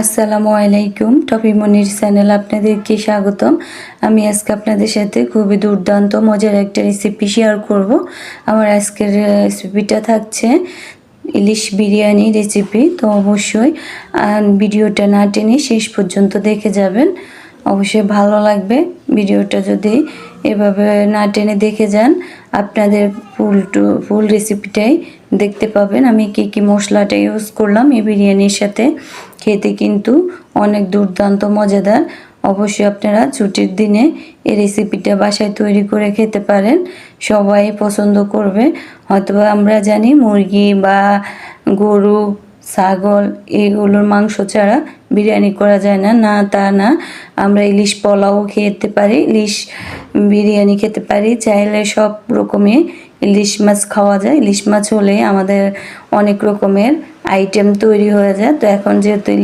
আসসালামু আলাইকুম, টপি মনির চ্যানেল আপনাদেরকে স্বাগতম। আমি আজকে আপনাদের সাথে খুবই দুর্দান্ত মজার একটা রেসিপি শেয়ার করব। আমার আজকের রেসিপিটা থাকছে ইলিশ বিরিয়ানি রেসিপি। তো অবশ্যই ভিডিওটা না টেনে শেষ পর্যন্ত দেখে যাবেন, অবশ্যই ভালো লাগবে। ভিডিওটা যদি এভাবে না টেনে দেখে যান, আপনাদের ফুল রেসিপিটাই দেখতে পাবেন। আমি কি মশলাটা ইউজ করলাম এই বিরিয়ানির সাথে, খেতে কিন্তু অনেক দুর্দান্ত মজাদার। অবশ্যই আপনারা ছুটির দিনে এই রেসিপিটা বাসায় তৈরি করে খেতে পারেন, সবাই পছন্দ করবে। হয়তোবা আমরা জানি মুরগি বা গরু, ছাগল এগুলোর মাংস ছাড়া বিরিয়ানি করা যায় না, না তা না, আমরা ইলিশ পোলাও খেতে পারি, ইলিশ বিরিয়ানি খেতে পারি। চাইলে সব রকমের ইলিশ মাছ খাওয়া যায়। ইলিশ মাছ হলে আমাদের অনেক রকমের আইটেম তৈরি হয়ে যায়। তো এখন যেহেতু